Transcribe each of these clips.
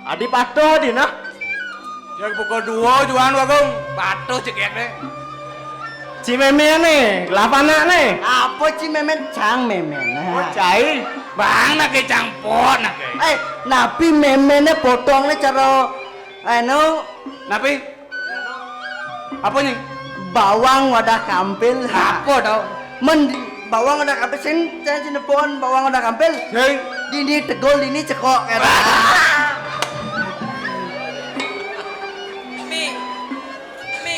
Adi patuh di nah. Yang pukul 2 jualan Agung. Patuh cekek deh. Cimeme nih, lapana nih. Apa sih memen cang memen? Oh cai. Bang nak ke campur nak ke. Nabi memennya potongnya cara anu Napi? Apa nih? bawang wadah kampil. Apa tau? Bawang wadah kampil sing cinepon bawang wadah kampil. Sing Dini tegol dini cekok kan. Me,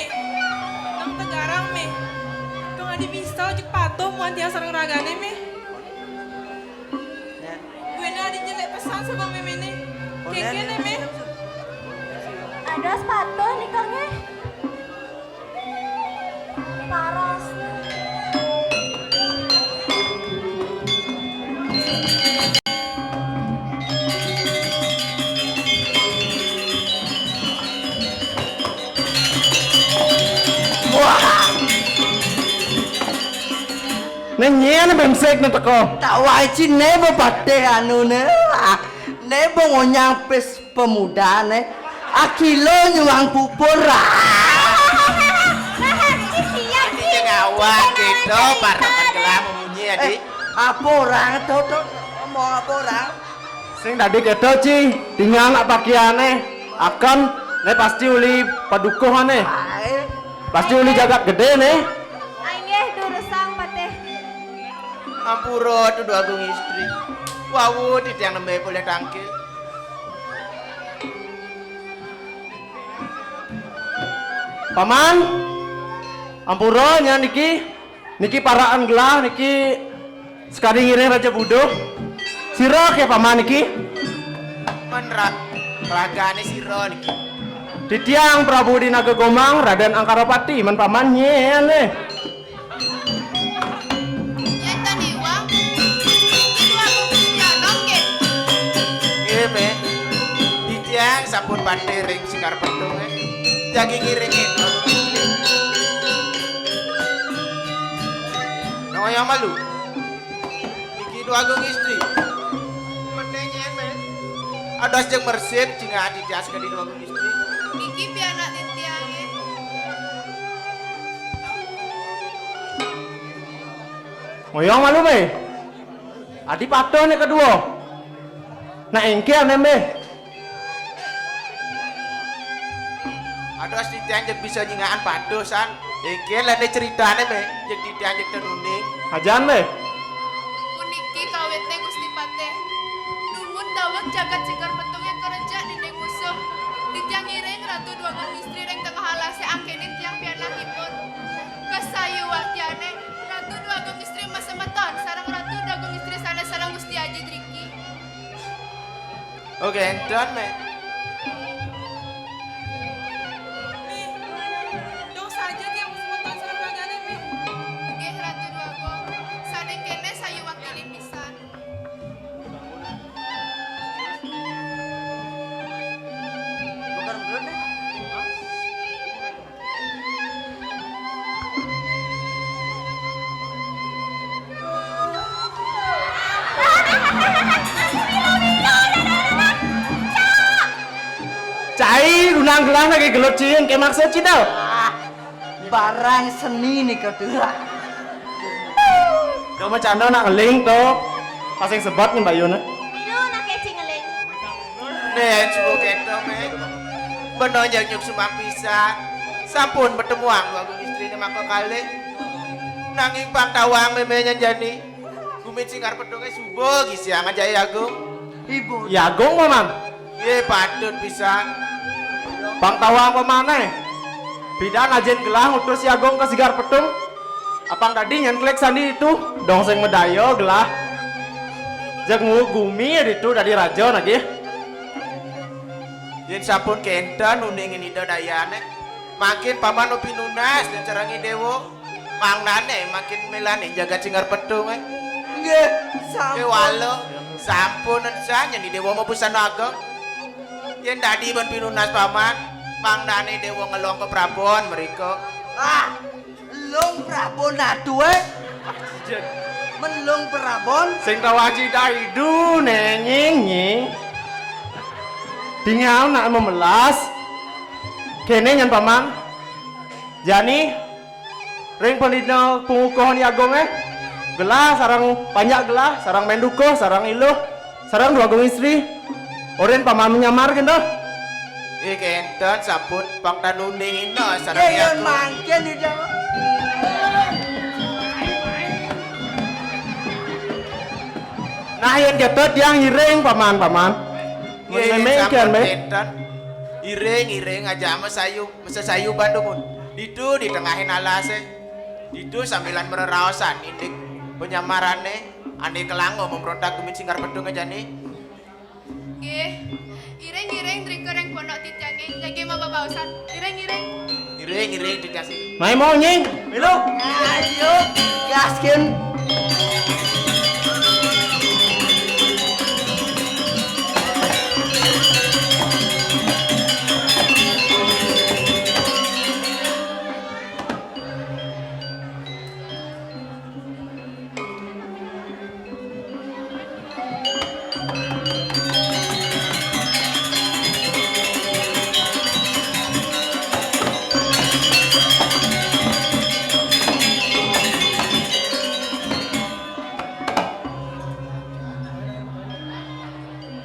nang tegarang me. Tong adi bisa jek pato muan tiang sareng ragane me. Gue na adi jelek pesan sama meme ne. Kekene me. Ada sepatu nih kangnya. Paras. Nenyen bemsek na teko. Tawa ci nebo pate anu ne. Nebo ngonyang pes pemuda ne. Akilo nyuang pupur. ini yang awak gitu para pengelam munyi adik. Apa orang tuh ngomong apa orang? Sing tadi kedo ci, tinggal nak pakaiane. Akan ne pasti uli padukuhan nih. Pasti uli jagat gede nih. Aingeh durusang pateh. Ampuro tuh dua agung istri. Wawu di tiang nembe boleh tangkil. Paman, ampuro nya niki paraan gelah niki sekali ngiring Raja Budo. Sirah ya paman niki. Menrak ragane siro niki. Di tiang Prabu di Naga Gomang Raden Angkarapati men paman nyen nih. Iya me. Di tiang sampun pandai ring sikar petung jagi ngiringin. Namanya malu. Iki dua agung istri. Mendengen me. Ada sejeng mersip jika di jas ke di dua agung istri. Niki pianak titiange. Moyong malu be. Adi patuh nih kedua. Nah engke nembe. Ada si tiang jek bisa nyingaan padosan. Iki lah ne ceritane me. Jek di tiang jek tenuning. Hajan be. Puniki kawetne Gusti Pateh. Nuwun dawuh jagat sikar petungnya kerja dinding musuh. Titiang ngiring ratu duangan istri reng tengah halase angkenin tiang pianakipun. Kasayu waktiane ratu duangan istri masemeton sarang ratu duangan istri sana sarang Gusti Aji Driki. Oke, done me. Me, dong saja tiang semeton sareng ragane me. Nggih ratu duangan saneng kene sayu wakilin pisan. Bukan belum deh. Cai gunang gelang lagi gelut cing ke maksud cidau. Barang seni nih kedua. Kau macam nak ngeling tuh. Pasang sebat nih bayuna. Mino nak kecing ngeling. Nih, coba kita me. Benar nyuk sumbang pisan. Sampun bertemu dua agung istri ini maka kali. Nanging pak tawang memenya jadi. Kumit singar pedungnya subuh gisiang aja ya agung. Ibu. Ya gong paman. Ye patut pisan. Bang tawang pemana? Bidan ajen gelang utus si Agong ke Sigar Petung. Apang tadi nyenklek sandi itu dongseng medayo gelah. Jak ngugumi itu dari raja lagi. Yen sampun kenten nuningin ida dayane. Makin paman upi nunas dan carangi dewo. Mangnane makin melane jaga singar pedung Nggih, Ke walo sampun ensanya ni dewa mau pesan ageng. Yen tadi ben pinunas paman, mangnane dewa ngelong ke Prabon mereka. Long Prabon atuh Melong Prabon. Sing tawaji daidu nenying nying. Tinggal nak memelas. Kene nyan paman. Jani ring pendina pengukuhan Agung gelah sarang banyak gelah sarang menduko sarang iluh sarang dua agung istri. Oren paman menyamar gitu. Enten sampun pang tanuning ino sareng Yang aku. mangken di dalam. Nah yang ketot yang hiring paman. Memang kian be. Enten iring aja masa sayu Bandung. Ditu di tengahin alase. Ditu sambilan mereraosan indik penyamarane ane kelango memberontak kumin singkar pedung aja nih. Nggih. Ireng drikereng pondok tityange jage mababausan. Ireng. Iring dikasih. Mai mau nying. Milu. Ayo, gaskin.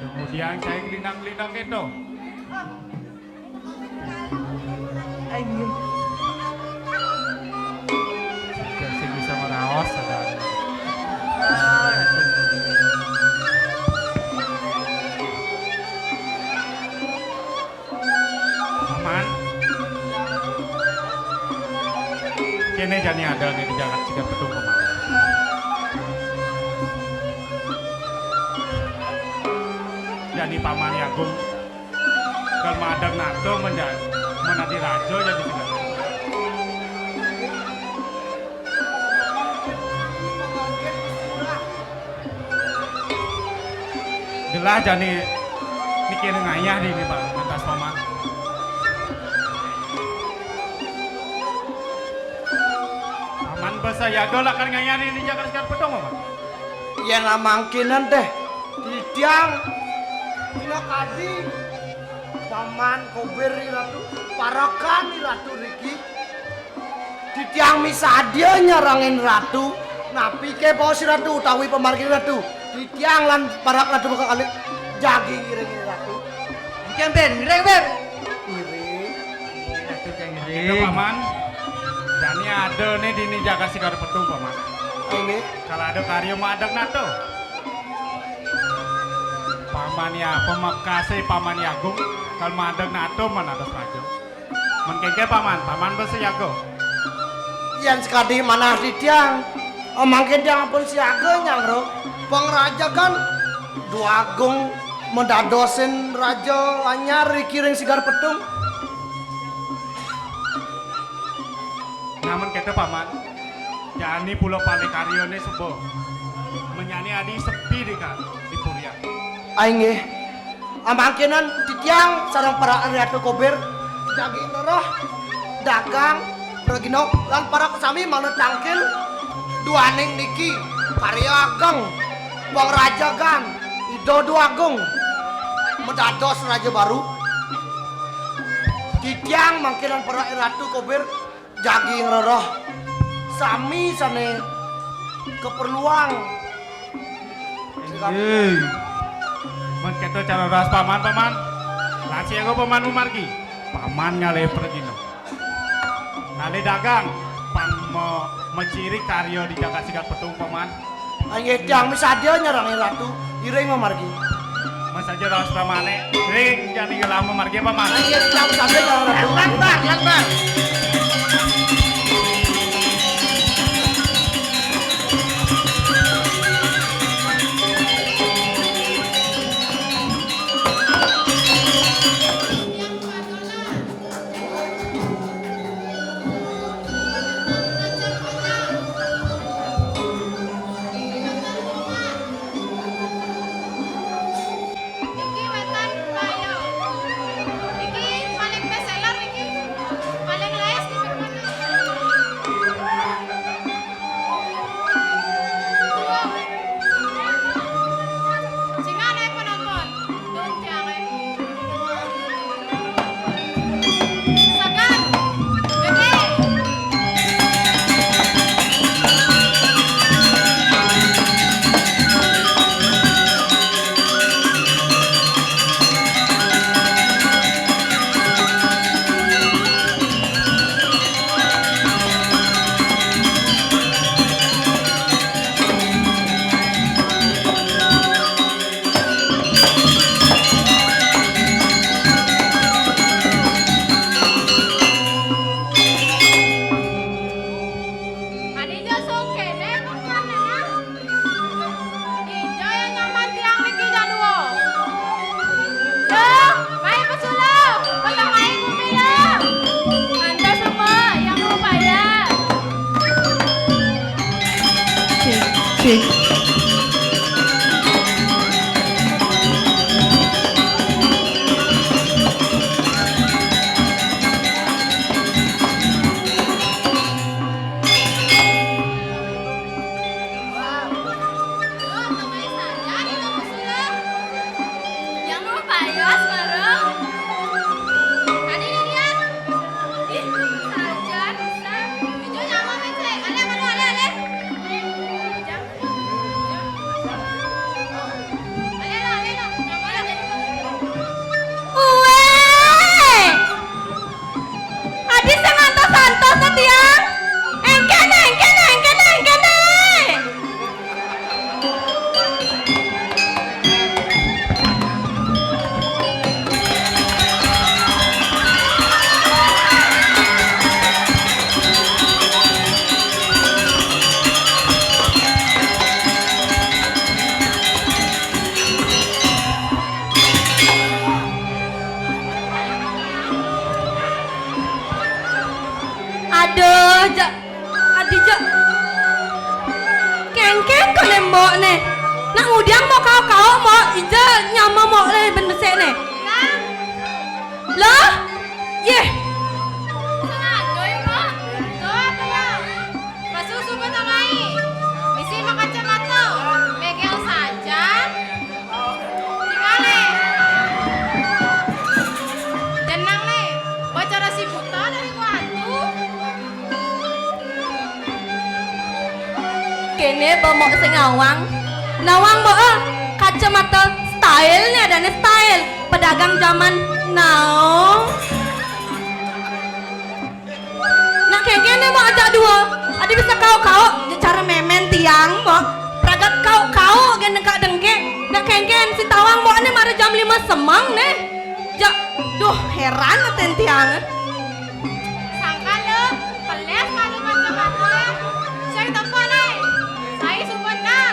Kemudian saya gelindang-gelindang gitu. Ayo. Biar saya bisa merawas saudara. Paman. Kene jani ada nih di Jakarta Cikat Petung paman. Jani paman Agung. Kalau madang nato menjadi rajo jadi tidak. Gelah jani mikir ngayah di ini pak atas paman. Paman bahasa yago lah kan ngayah di Jakarta Cikat Petung paman. Yang mangkinan teh. Tiang. Ina kadi. Paman kober ratu. Parakan ratu Riki. Tiang misadia nyarangin ratu. Napi ke bawa si ratu utawi pemargin ratu. Tiang lan parak ratu bakal kali. Jagi ngiring ratu. Ikan ben, ngiring ben. Ngiring. Itu paman. Jani ada nih di Jakarta Cikat Petung paman. Ini. Kalau ada karya madang nato. Paman ya pemakase paman Agung. Kalau madang nato mana ada rajo. Menkengke paman besi yago. Yang sekali mana di tiang. Mangkin tiang pun siaga nyangro. Pengraja kan dua agung mendadosin raja anyar kiring sigar petung. Namun kata paman. Jani pulau pale karyone sebo. Menyanyi adi sepi di Purian. Aing mangkinan di tiang sarang para ratu kober jagi noroh dagang pergino lan para kesami mana tangkil dua ning niki karya ageng wong raja kan ido dua agung mendados raja baru di tiang mangkinan para ratu kober jagi noroh sami sane keperluan Men keto cara ras paman. Lasi aku paman umargi. Paman ngale pergi no. Ngale dagang. Pan menciri karyo di Jakarta Cikat Petung paman. Aing tiang misadia nyarangin ratu iring memargi. Mas aja ras pamane. Ring jadi gelam memargi paman. Aing tiang misadia nyarang ratu. Lan. Iki wetan Bayo. Iki paling best seller iki. Paling laes di mana? Niki. Yang mau payas bareng. Tadi ini dia. Ih, sajan, Ustaz. Hijau nyaman mece. Ale. Jam. Ale lo. Nyaman ada di Uwe. Adi sing antos-antos tiang. Engkene. Aduh, Adi kengkeng kau lembok nih. Nak ngudiang mau kau mau ija nyama mau le ben besek nih. Loh? Yeh, Sengaja ya, Mak. Tuh apa ya? Pasusu betangai. Misi makan kacamata. Megel saja. Tingale. Tenang nih. Baca rasi buta dari kuatu. kene bomok sing nawang bo kacamata style nih ada nih style pedagang zaman now. Nak kene mau ajak dua. Ada bisa kau cara memen tiang bo. Pragat kau gendengkak dengke. Nak kengken si tawang bo ane mari jam 5 semang nih. Duh heran aten tiang. Sangka lo. Peles kali kacamata. Saya telepon nih. Saya sebentar.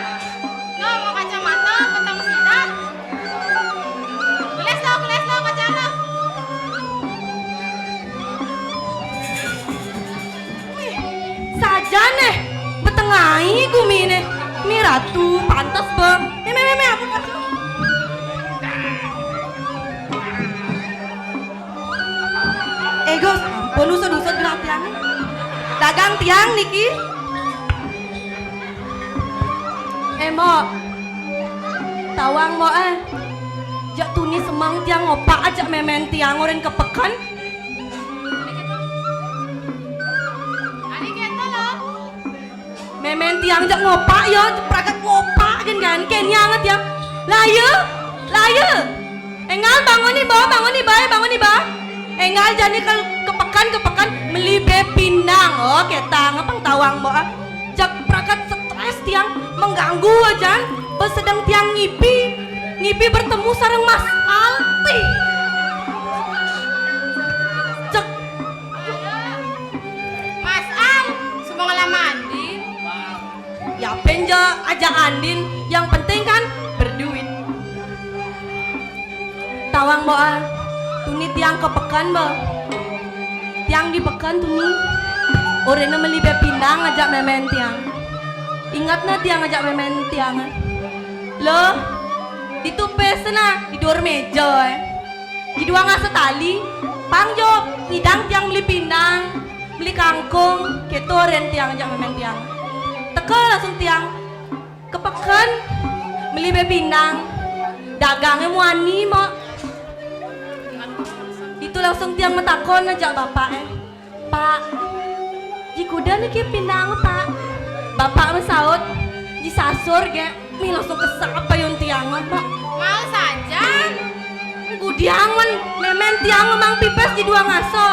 Lo mau kacamata ketemu sida. Keles lo kacamata. Saja nih betengahi gumi nih. Mi ratu pantas be. Me apa kacau? Egos, bonus gerak tiang. Dagang tiang niki. Mo, tawang mo jak tuni semang tiang ngopak ajak memen tiang oren kepekan. Adik kita lo. Memen tiang jak ngopak yo, pragat ngopak kan kenya nget ya. Layu. Engal bangun nih ba. Engal jani kepekan melibe pinang. Oh, kita ngapang tawang mo jak pragat stres tiang mengganggu aja. Pas sedang tiang ngipi bertemu sareng Mas Alti. Cek Mas Al, semua lama Andin. ya penja ajak Andin, yang penting kan berduit. Tawang boa, tuni tiang kepekan bo. Tiang di pekan tuni. Orena melibe pindang ngajak memen tiang. Ingat na tiang ngajak memen tiang. Loh, itu pesena di dor meja. Di dua ngasa tali, pangjo ngidang tiang beli pindang, beli kangkung, ketoren tiang ngajak memen tiang. Teka langsung tiang kepekan beli pindang, dagangnya muani mo. Itu langsung tiang metakon ngajak bapak Pak, jikuda nih pindang pak. Bapak mesaut di sasur ge, mi langsung kesak apa yung tiang pak. Mau saja. Gudiang men memen tiang memang pipes di dua ngaso.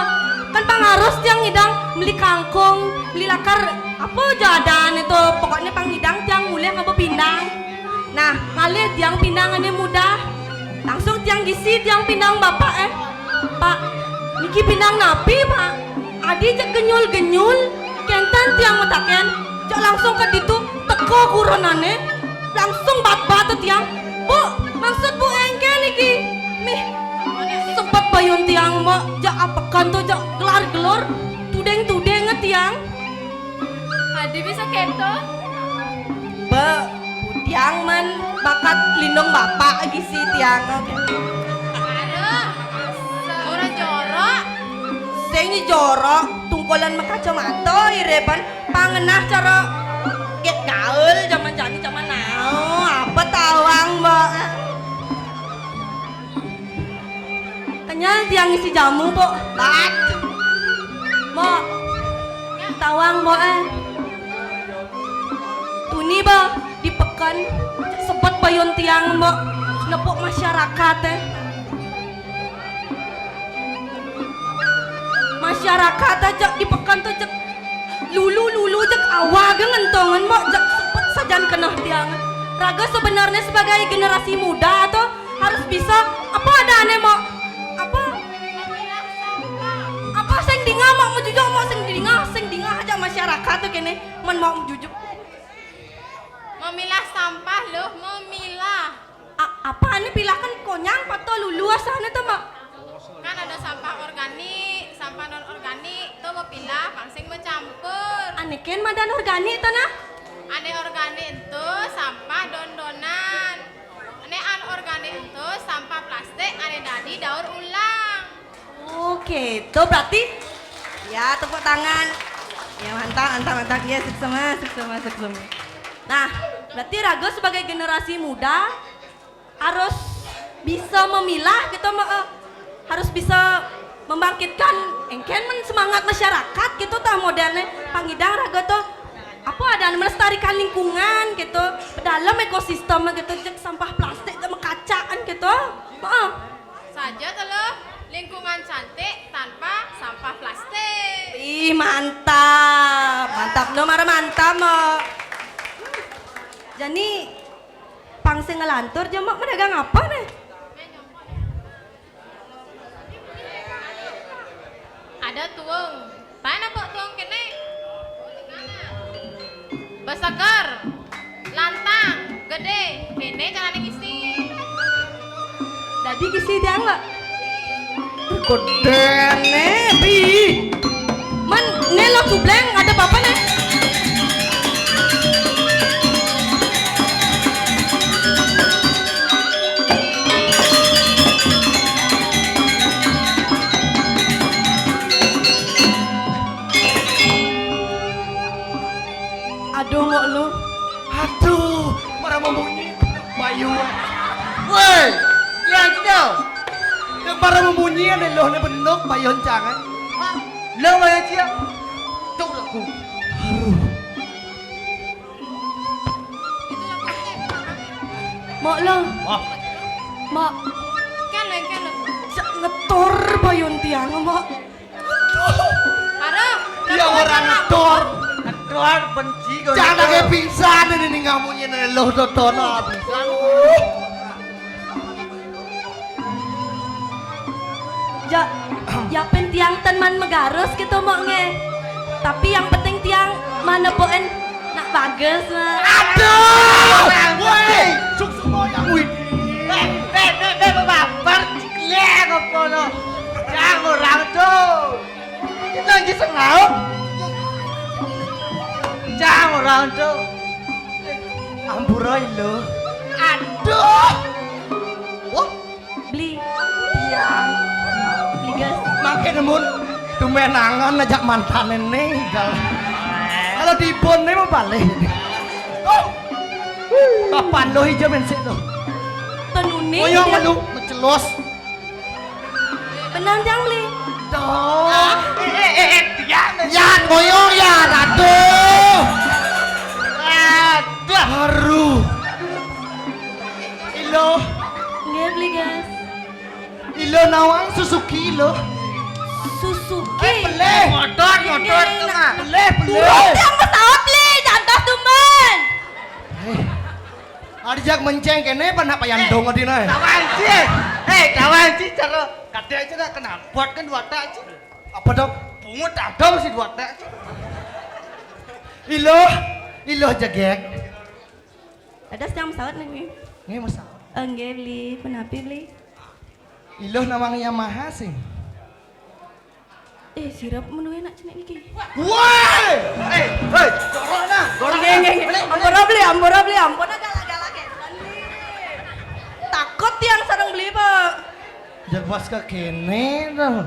Kan pangarus tiang ngidang beli kangkung, beli lakar apa jadan itu pokoknya panghidang tiang mulai ngapa pindang. Nah, ngalir tiang pindangannya mudah. Langsung tiang gisi tiang pindang bapak Pak, niki pindang napi pak. Adi cek genyul kentan tiang metaken. Cok langsung ke ditu teko kuronane. Langsung bat tiang. Bu, maksud bu engke niki. Mih, sempat bayun tiang mak. Jak apakan tuh jak gelar tudeng tiang. Adi bisa keto. be budiang man bakat lindung bapak gisi tiang. Aduh, seorang jorok. Sing jorok tungkolan makacamata ireban pangenah cara get gaul zaman jani zaman now apa tawang mbak kenyal tiang isi jamu po bat mbak tawang mbak tuni ba dipekan sepet bayon tiang mbak nepok masyarakat masyarakat aja dipekan tuh cek lulu cek awag ngentongan mo cek sepet sajan kenah tiang raga sebenarnya sebagai generasi muda atau harus bisa apa ada aneh mo apa sing dinga mau jujur mau sing dinga aja masyarakat tuh kene men mau jujur Memilah sampah loh, memilah. apa aneh pilahkan konyang pato lulu asane tuh mak Kan ada sampah organik, sampah non organik, tuh mau pilah, pangsing mencampur. aneh ken madan organik tuh nah Ane organik itu sampah don-donan. Ane anorganik itu sampah plastik, ane dadi daur ulang. oke itu berarti ya tepuk tangan ya mantap ya sukses. Nah berarti Rago sebagai generasi muda harus bisa memilah gitu harus bisa membangkitkan engken semangat masyarakat gitu tah modelnya pangidang Rago tuh apa ada melestarikan lingkungan gitu dalam ekosistem gitu cek sampah plastik sama kacaan gitu Saja tuh lingkungan cantik tanpa sampah plastik. ih mantap no mara mantap mo jadi pangse ngelantur jamak medagang apa nih Ada tuung, mana kok tuung kene? Beseger, lantang, gede, kene carane ngisi. Dadi kisi dia enggak? Gede nebi. Man, nelo tubleng ada apa nih? Aduh ngok lu. Aduh, marah membunyi Bayu. Woi, yang kita. Yang marah membunyi ada loh ne benuk Bayon jangan. Lo Bayon cia. Tuh aku. Itu lagu ini. Mak lo. Wah, Mak, Kan lo. ngetor bayon tiang mak. Parah. dia orang ngetor. Ngetor benci kau. Jangan kayak pingsan ini ngamunya ne loh dotono pingsan. Ya tiang teman megarus gitu mak nge. Tapi yang penting tiang mana poen nak bagus mah. Aduh, woi, suk semua yang wih. Baper, ciklek apa no? Jangan orang tuh. Kita lagi senau. Jangan orang tuh. Amburai lo. Aduh. Wah, Beli tiang. gas. Makin mun tumenangan ngajak mantan ini. Kalau di bon ini mau balik. Kapan lo hijau bensin lo? Tenuni. Oh yang lu mencelos. Benar tiang beli. Dong. Yan boyong ya ratu. Ada haru. Ilo, Nggak beli gas. ilo nawang Suzuki lo. Suzuki. Peleh. Motor tuh mah. Peleh. Turun tiang pesawat beli. Jantas tumen. Arjak menceng kene pana payandong adina. Kawan sih cara kadang aja dah kena buat kan dua tak aja. Apa dong? Pungut ada sih dua tak aja. Ilo jagek. Ada tiang pesawat nih. Ini masalah. Enggak beli. Kenapa beli? Ilo namang Yamaha sih. Sirap menu enak cenek niki. Woi! Hei, corok nah. Ampura beli, ampura galak-galak ya. Takut tiang sareng beli, Pak. Jak pas ke kene dah.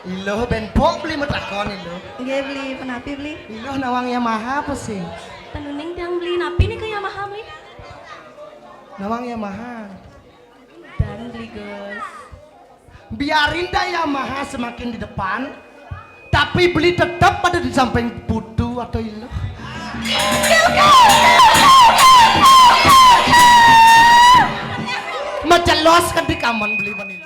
Ilo ben pok beli metakon ilo. Nggih beli, penapi beli. Ilo nawang Yamaha apa sih? Penuning tiang beli napi nih ke Yamaha beli. Nawang Yamaha. Dan beli Gus. Biarin dah Yamaha semakin di depan, tapi beli tetap ada di samping putu atau ilo. Macelos kan di kaman beli vanilla.